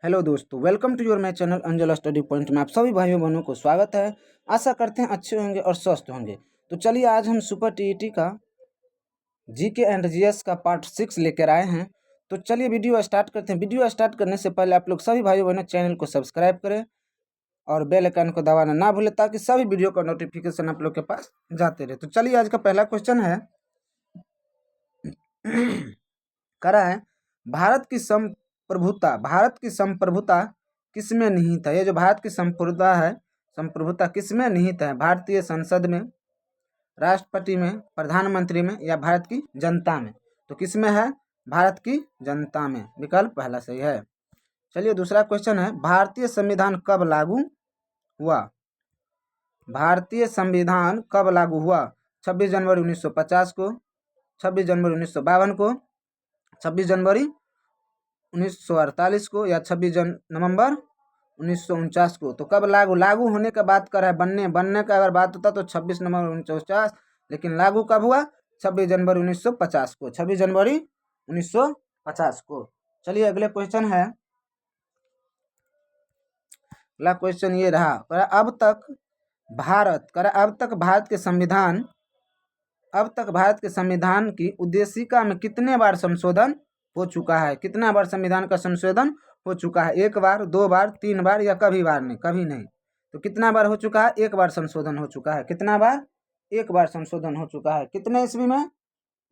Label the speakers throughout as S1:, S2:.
S1: Hello दोस्तों, welcome to your my channel Anjal study point में आप सभी भाइयों बहनों को स्वागत है। आशा करते हैं अच्छे होंगे और स्वस्थ होंगे। तो चलिए आज हम सुपर टीईटी का जीके एंड जीएस का पार्ट 6 लेकर आए हैं। तो चलिए वीडियो स्टार्ट करते हैं। वीडियो स्टार्ट करने से पहले आप लोग सभी भाइयों बहनों चैनल को सब्सक्राइब करें और बेल आइकन को दबाना ना भूलें ताकि सभी वीडियो का नोटिफिकेशन आप लोग के पास जाते रहे। तो चलिए आज का पहला क्वेश्चन है करा है भारत की संप्रभुता किसमें निहित है। ये जो भारत की संप्रभुता किसमें निहित है? भारतीय संसद में, राष्ट्रपति में, प्रधानमंत्री में या भारत की जनता में? तो किसमें है? भारत की जनता में। विकल्प पहला सही है। चलिए दूसरा क्वेश्चन है भारतीय संविधान कब लागू हुआ? भारतीय संविधान कब लागू हुआ? 26 जनवरी 1950 को, 26 जनवरी 1952 को, 26 जनवरी 1948 को या 26 नवंबर 1949 को? तो कब लागू होने का बात कर रहा है। बनने का अगर बात होता तो 26 नवंबर 1949, लेकिन लागू कब हुआ? 26 जनवरी 1950 को, 26 जनवरी 1950 को। चलिए अगले क्वेश्चन है, अगला क्वेश्चन ये रहा, अब तक भारत के संविधान की उद्देशिका में कितने बार संशोधन हो चुका है? कितना बार संविधान का संशोधन हो चुका है? 1 बार, 2 बार, 3 बार या कभी नहीं? तो कितना बार हो चुका है? 1 बार संशोधन हो चुका है। कितना बार? 1 बार संशोधन हो चुका है। कितने ईस्वी में?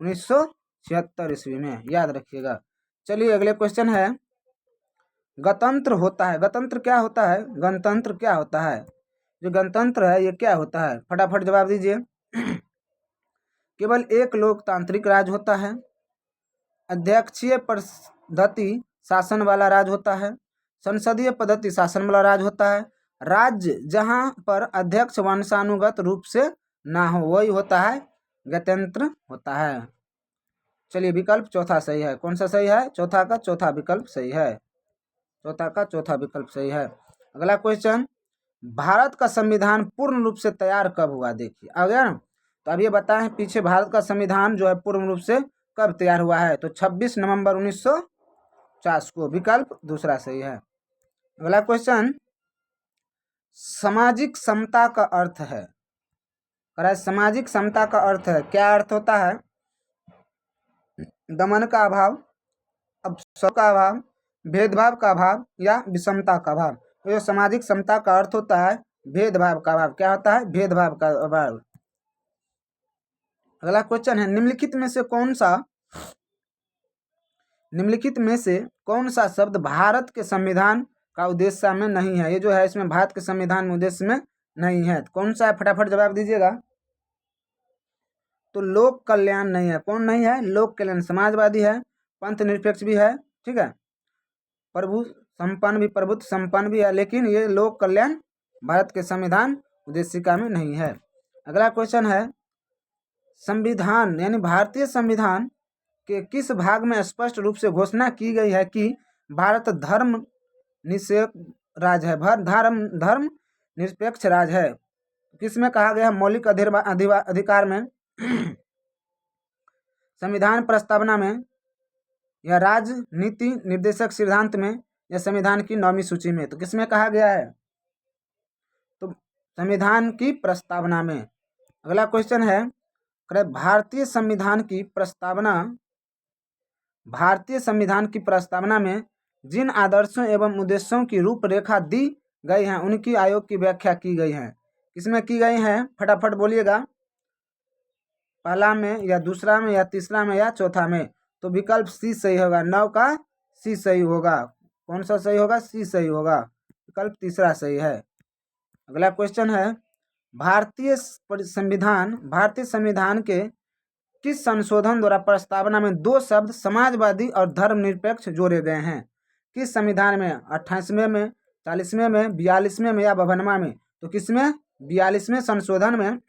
S1: 1976 ईस्वी में, याद रखिएगा। चलिए अगले क्वेश्चन है, गणतंत्र क्या होता है? गणतंत्र क्या होता है? जो गणतंत्र है ये क्या होता है? फटाफट जवाब दीजिए। केवल एक लोकतांत्रिक राज होता है, अध्यक्षीय पद्धति शासन वाला राज होता है, संसदीय पद्धति शासन वाला राज होता है, राज्य जहां पर अध्यक्ष वंशानुगत रूप से ना हो वही होता है गणतंत्र होता है। चलिए विकल्प चौथा सही है। कौन सा सही है? चौथा का चौथा विकल्प सही है। चौथा का चौथा विकल्प सही है। अगला क्वेश्चन, भारत का संविधान पूर्ण रूप से तैयार कब हुआ? देखिए आ गया ना। तो अब ये बताएं पीछे भारत का संविधान जो है पूर्ण रूप से कब तैयार हुआ है? तो 26 नवंबर 1950 को। विकल्प दूसरा सही है। अगला क्वेश्चन, सामाजिक समता का अर्थ है? सामाजिक समता का अर्थ है, क्या अर्थ होता है? दमन का अभाव, अवसर का अभाव, भेदभाव का अभाव या विषमता का अभाव? तो ये सामाजिक समता का अर्थ होता है भेदभाव का अभाव। क्या होता है? भेदभाव का अभाव। अगला क्वेश्चन है, निम्नलिखित में से कौन सा शब्द भारत के संविधान का उद्देश्य में नहीं है? ये जो है इसमें भारत के संविधान में उद्देश्य में नहीं है। कौन सा है? फटाफट जवाब दीजिएगा। तो लोक कल्याण नहीं है। कौन नहीं है? लोक कल्याण। समाजवादी है, पंथ निरपेक्ष भी है, ठीक है, प्रभुत्व संपन्न भी है, लेकिन ये लोक कल्याण भारत के संविधान उद्देशिका में नहीं है। अगला क्वेश्चन है, संविधान यानी भारतीय संविधान के किस भाग में स्पष्ट रूप से घोषणा की गई है कि भारत धर्म निरपेक्ष राज है? धर्म निरपेक्ष राज है। किसमें कहा गया है? मौलिक अधिकार में, संविधान प्रस्तावना में, या राजनीति निर्देशक सिद्धांत में, या संविधान की 9वीं सूची में? तो किसमें कहा गया है? तो संविधान की प्रस्तावना में। अगला क्वेश्चन है, भारतीय संविधान की प्रस्तावना में जिन आदर्शों एवं उद्देश्यों की रूपरेखा दी गई है उनकी आयोग की व्याख्या की गई है। किसमें की गई है? फटाफट बोलिएगा। पहला में या दूसरा में या तीसरा में या चौथा में? तो विकल्प सी सही होगा। 9 का सी सही होगा। कौन सा सही होगा? सी सही होगा। विकल्प तीसरा सही है। अगला क्वेश्चन है, भारतीय संविधान के किस संशोधन द्वारा प्रस्तावना में 2 शब्द समाजवादी और धर्मनिरपेक्ष जोड़े गए हैं? किस संविधान में? 28वें में, 40वें में, 42वें में या 52वां में? तो किसमें? 42वें संशोधन में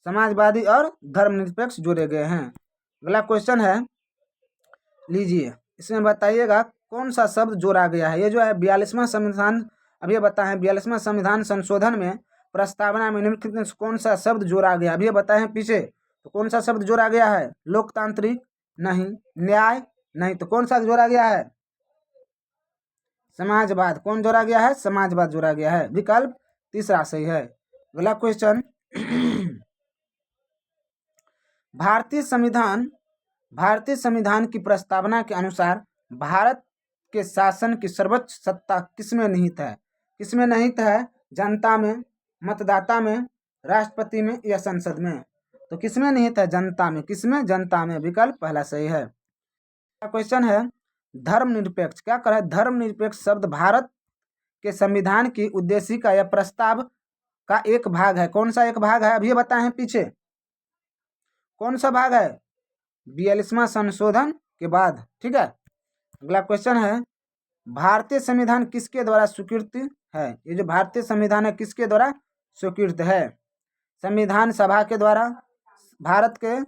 S1: समाजवादी और धर्मनिरपेक्ष जोड़े गए हैं। अगला क्वेश्चन है, लीजिए इसमें बताइएगा कौन सा शब्द जोड़ा गया है। ये जो है 42वां संविधान, अब ये बताएं 42वां संविधान संशोधन में प्रस्तावना में निम्नलिखित में कौन सा शब्द जोड़ा गया? अब ये बताएं पीछे। तो कौन सा शब्द जोड़ा गया है? लोकतांत्रिक नहीं, न्याय नहीं, तो कौन सा जोड़ा गया है? समाजवाद। कौन जोड़ा गया है? समाजवाद जोड़ा गया है। विकल्प तीसरा सही है। अगला क्वेश्चन भारतीय संविधान की प्रस्तावना के अनुसार भारत के शासन की सर्वोच्च सत्ता किसमें निहित है? किसमें निहित है? जनता में, मतदाता में, राष्ट्रपति में या संसद में? तो किसमें निहित है? जनता में। किसमें? जनता में। विकल्प पहला सही है। क्वेश्चन है धर्मनिरपेक्ष। क्या कर है? धर्मनिरपेक्ष शब्द भारत के संविधान की उद्देशिका या प्रस्ताव का एक भाग है। कौन सा एक भाग है? अभी बताए हैं पीछे। कौन सा भाग है? 42वां संशोधन के बाद। ठीक है। अगला क्वेश्चन है भारतीय संविधान किसके द्वारा स्वीकृत है? ये जो भारतीय संविधान है किसके द्वारा स्वीकृत है? संविधान सभा के द्वारा, भारत के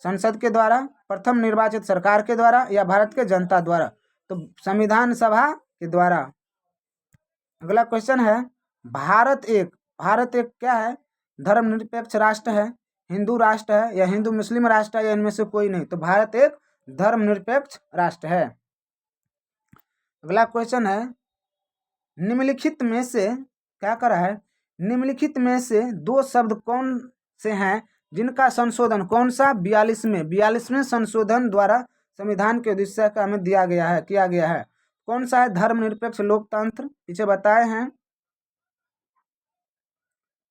S1: संसद के द्वारा, प्रथम निर्वाचित सरकार के द्वारा या भारत के जनता द्वारा? तो संविधान सभा के द्वारा। अगला क्वेश्चन है भारत एक क्या है? धर्मनिरपेक्ष राष्ट्र है, हिंदू राष्ट्र है या हिंदू मुस्लिम राष्ट्र है या इनमें से कोई नहीं? तो भारत एक धर्मनिरपेक्ष राष्ट्र है। अगला क्वेश्चन है निम्नलिखित में से क्या करा है? निम्नलिखित में से दो शब्द कौन से हैं जिनका संशोधन कौन सा? 42वें संशोधन द्वारा संविधान के उद्देश्य का हमें किया गया है। कौन सा है? धर्मनिरपेक्ष लोकतंत्र। पीछे बताए हैं,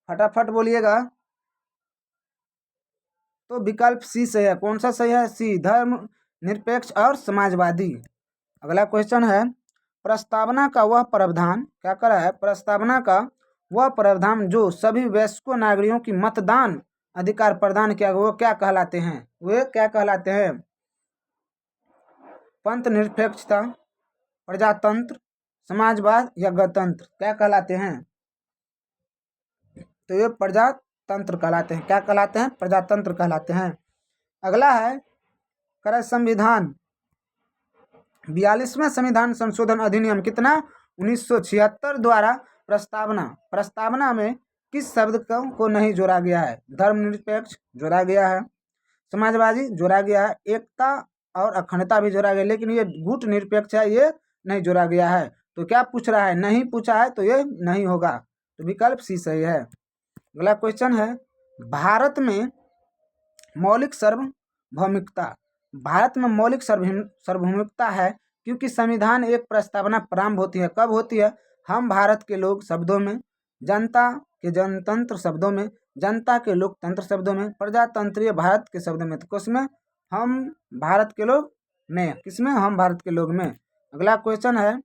S1: फटाफट बोलिएगा। तो विकल्प सी सही है। कौन सा सही है? सी, धर्मनिरपेक्ष और समाजवादी। अगला क्वेश्चन है प्रस्तावना का वह प्रावधान क्या करा है? प्रस्तावना का वह प्रावधान जो सभी वयस्कों नागरिकों की मतदान अधिकार प्रदान किया वो क्या कहलाते हैं? वे क्या कहलाते हैं? पंथ निरपेक्षता, प्रजातंत्र, समाजवाद या गणतंत्र? क्या कहलाते हैं? तो ये प्रजातंत्र कहलाते हैं। क्या कहलाते हैं? प्रजातंत्र कहलाते हैं। अगला है कर संविधान 42वां संविधान संशोधन अधिनियम कितना? 1976 द्वारा प्रस्तावना में किस शब्द को नहीं जोड़ा गया है? धर्मनिरपेक्ष जोड़ा गया है, समाजवादी जोड़ा गया है, एकता और अखंडता भी जोड़ा गया, लेकिन ये गुट निरपेक्ष है, ये नहीं जोड़ा गया है। तो क्या पूछ रहा है? नहीं पूछा है तो ये नहीं होगा। तो विकल्प सी सही है। अगला क्वेश्चन है भारत में मौलिक सार्वभौमिकता। भारत में मौलिक सार्वभौमिकता है क्योंकि संविधान एक प्रस्तावना प्रारंभ होती है। कब होती है? हम भारत के लोग शब्दों में, जनता के जनतंत्र शब्दों में, जनता के लोकतंत्र शब्दों में, प्रजातंत्रीय भारत के शब्दों में। तो किसमें? हम भारत के लोग में। किसमें? हम भारत के लोग में। अगला क्वेश्चन है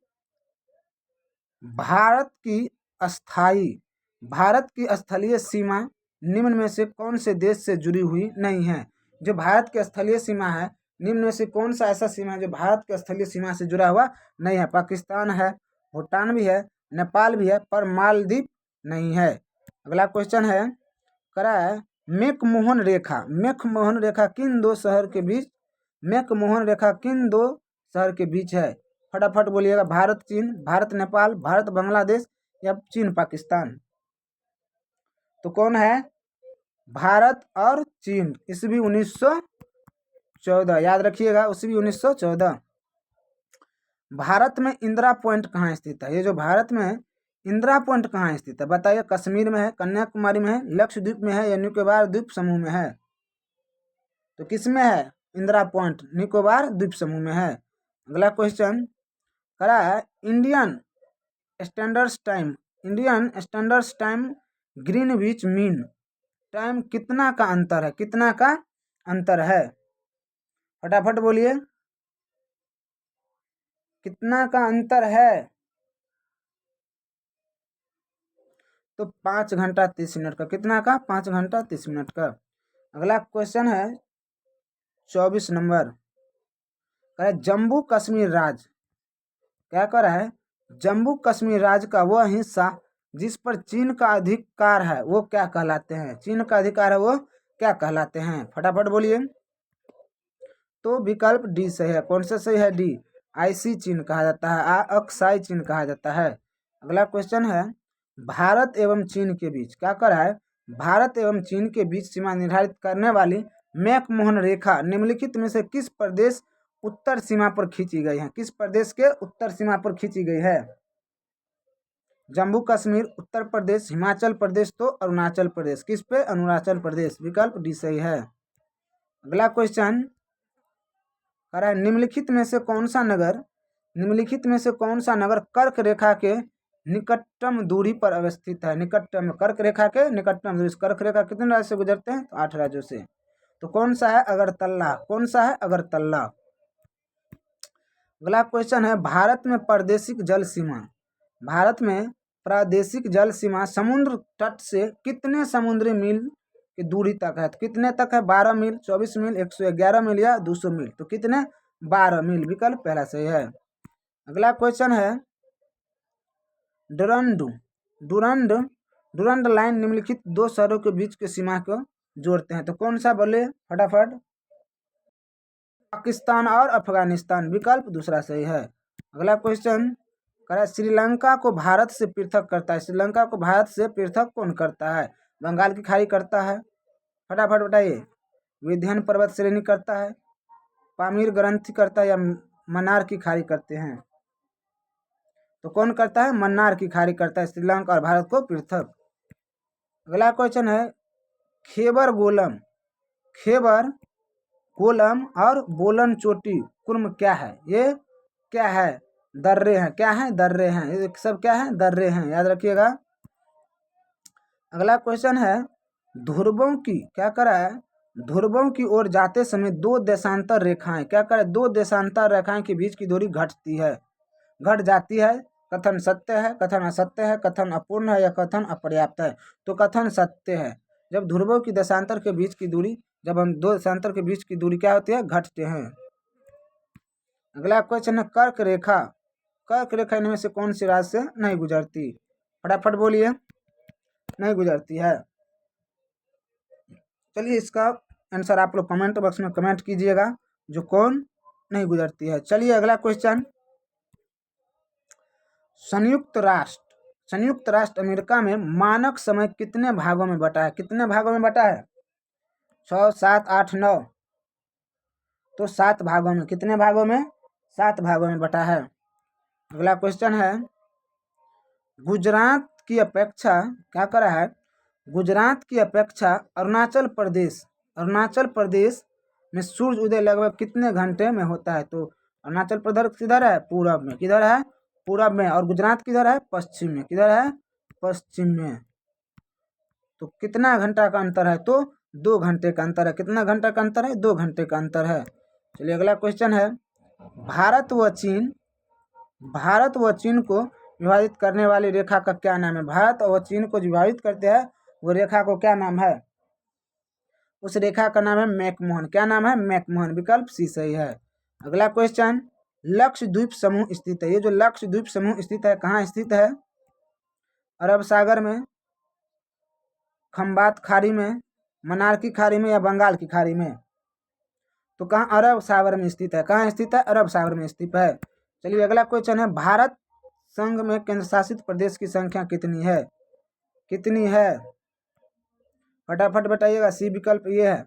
S1: भारत की स्थलीय सीमा निम्न में से कौन से देश से जुड़ी हुई नहीं है? जो भारत की स्थलीय सीमा है, निम्न में से कौन सा ऐसा सीमा है जो भारत की स्थलीय सीमा से जुड़ा हुआ नहीं है? पाकिस्तान है, भूटान भी है, नेपाल भी है, पर मालदीव नहीं है। अगला क्वेश्चन है करा है मैकमोहन रेखा किन दो शहर के बीच है? फटाफट बोलिएगा। भारत चीन, भारत नेपाल, भारत बांग्लादेश या चीन पाकिस्तान? तो कौन है? भारत और चीन। ईस्वी 1914 याद रखिएगा, ईस्वी 1914। भारत में इंदिरा पॉइंट कहाँ स्थित है? ये जो भारत में इंदिरा पॉइंट कहाँ स्थित है बताइए? कश्मीर में है, कन्याकुमारी में है, लक्षद्वीप में है या निकोबार द्वीप समूह में है? तो किस में है इंदिरा पॉइंट? निकोबार द्वीप समूह में है। अगला क्वेश्चन करा है Indian standard time Greenwich mean time कितना का अंतर है? कितना का अंतर है? फटाफट बोलिए, कितना का अंतर है? तो 5 घंटा 30 मिनट का। कितना का? 5 घंटा 30 मिनट का। अगला क्वेश्चन है 24 नंबर है जम्मू कश्मीर राज्य क्या कर रहा है? जम्मू कश्मीर राज्य का वह हिस्सा जिस पर चीन का अधिकार है वो क्या कहलाते हैं? चीन का अधिकार है वो क्या कहलाते हैं? फटाफट बोलिए। तो विकल्प डी सही है। कौन सा सही है? डी, आईसी चीन कहा जाता है, अक्साई चीन कहा जाता है। अगला क्वेश्चन है भारत एवं चीन के बीच क्या कर रहा है? भारत एवं चीन के बीच सीमा निर्धारित करने वाली मैकमोहन रेखा निम्नलिखित में से किस प्रदेश उत्तर सीमा पर खींची गई है? किस प्रदेश के उत्तर सीमा पर खींची गई है? जम्मू कश्मीर, उत्तर प्रदेश, हिमाचल प्रदेश तो अरुणाचल प्रदेश। किस पे? अरुणाचल प्रदेश। विकल्प डी सही है। अगला क्वेश्चन कह रहा है निम्नलिखित में से कौन सा नगर कर्क रेखा के निकटतम दूरी पर अवस्थित है? निकटतम, कर्क रेखा के निकटतम दूरी। कर्क रेखा कितने राज्य से गुजरते हैं? तो 8 राज्यों से। तो कौन सा है? अगरतला। कौन सा है? अगरतला। अगला क्वेश्चन है भारत में प्रादेशिक जल सीमा समुद्र तट से कितने समुद्री मील की दूरी तक है? तो कितने तक है? 12 मील, 24 मील, 111 मील या 200 मील। तो कितने? 12 मील। विकल्प पहला सही है। अगला क्वेश्चन है डुरंड लाइन निम्नलिखित दो शहरों के बीच की सीमा को जोड़ते हैं। तो कौन सा? बोले फटाफट। पाकिस्तान और अफगानिस्तान। विकल्प दूसरा सही है। अगला क्वेश्चन कह रहा है श्रीलंका को भारत से पृथक करता है। श्रीलंका को भारत से पृथक कौन करता है? बंगाल की खाड़ी करता है? फटाफट बताइए। विंध्य पर्वत श्रेणी करता है, पामीर ग्रंथि करता है या मन्नार की खाड़ी करते हैं? तो कौन करता है? मन्नार की खाड़ी करता है श्रीलंका और भारत को पृथक। अगला क्वेश्चन है खेबर गोलम और बोलन चोटी कुर्म क्या है? ये क्या है? दर्रे हैं। क्या है? दर्रे हैं। ये सब क्या है? दर्रे हैं। याद रखिएगा। अगला क्वेश्चन है ध्रुवों की क्या करा है? ध्रुवों की ओर जाते समय दो देशांतर रेखाएं क्या करे? दो देशांतर रेखाएं के बीच की दूरी घट जाती है। कथन सत्य है, कथन असत्य है, कथन अपूर्ण है या कथन अपर्याप्त है? तो कथन सत्य है। जब ध्रुवों की देशांतर के बीच की दूरी, जब हम दो देशांतर के बीच की दूरी क्या होती है? घटते हैं। अगला क्वेश्चन है कर्क रेखा इनमें से कौन सी राशि से नहीं गुजरती? फटाफट बोलिए। नहीं गुजरती है। चलिए इसका आंसर आप लोग कमेंट बॉक्स में कमेंट कीजिएगा जो कौन नहीं गुजरती है। चलिए अगला क्वेश्चन संयुक्त राष्ट्र अमेरिका में मानक समय कितने भागों में बटा है? कितने भागों में बटा है? 6, 7, 8, 9। तो 7 भागों में। कितने भागों में? 7 भागों में बटा है। अगला क्वेश्चन है गुजरात की अपेक्षा क्या करा है? गुजरात की अपेक्षा अरुणाचल प्रदेश में सूर्य उदय लगभग कितने घंटे में होता है? तो अरुणाचल प्रदेश किधर है? पूरब में। किधर है? पूरब में। और गुजरात किधर है? पश्चिम में। किधर है? पश्चिम में। तो कितना घंटा का अंतर है? तो 2 घंटे का अंतर है। कितना घंटा का अंतर है? 2 घंटे का अंतर है। चलिए अगला क्वेश्चन है भारत व चीन को विभाजित करने वाली रेखा का क्या नाम है? भारत और चीन को विभाजित करते हैं वो रेखा को क्या नाम है? उस रेखा का नाम है मैकमोहन। क्या नाम है? मैकमोहन। विकल्प सी सही है। अगला क्वेश्चन लक्षद्वीप समूह स्थित है। ये जो लक्षद्वीप समूह स्थित है कहाँ स्थित है? अरब सागर में, खंबात खाड़ी में, मन्नार की खाड़ी में या बंगाल की खाड़ी में? तो कहाँ? अरब सागर में स्थित है। कहाँ स्थित है? अरब सागर में स्थित है। चलिए अगला क्वेश्चन है भारत संघ में केंद्र शासित प्रदेश की संख्या कितनी है? फटाफट बताइएगा। सी विकल्प ये है।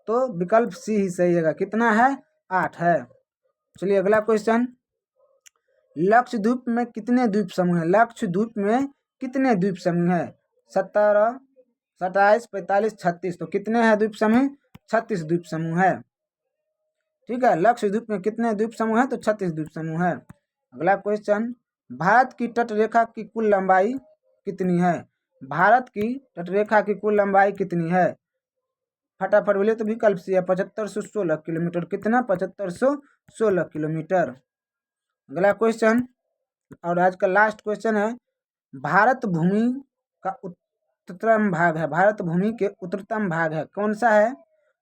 S1: तो विकल्प सी ही सही है। कितना है? 8 है। चलिए अगला क्वेश्चन लक्षद्वीप में कितने द्वीप समूह है? लक्षद्वीप में कितने द्वीप समूह है? 17, 27, 45, 36। तो कितने हैं द्वीप समूह? 36 द्वीप समूह है। ठीक है। लक्षद्वीप में कितने द्वीप समूह है? तो 36 द्वीप समूह है। अगला क्वेश्चन भारत की तटरेखा की कुल लंबाई कितनी है? भारत की तटरेखा की कुल लंबाई कितनी है? फटाफट बोलिए। तो विकल्प सी है 7516 किलोमीटर। कितना? 7516 किलोमीटर। अगला क्वेश्चन और आज का लास्ट क्वेश्चन है भारत भूमि का उत्तरतम भाग है। भारत भूमि के उत्तरतम भाग है कौन सा है?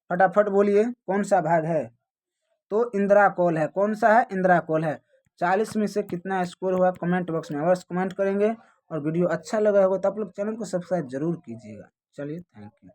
S1: फटाफट बोलिए कौन सा भाग है? तो इंद्राकोल है। कौन सा है? इंद्राकोल है। 40 में से कितना स्कोर हुआ कमेंट बॉक्स में अवश्य कमेंट करेंगे। और वीडियो अच्छा लगा होगा तो आप लोग चैनल को सब्सक्राइब जरूर कीजिएगा। चलिए थैंक यू।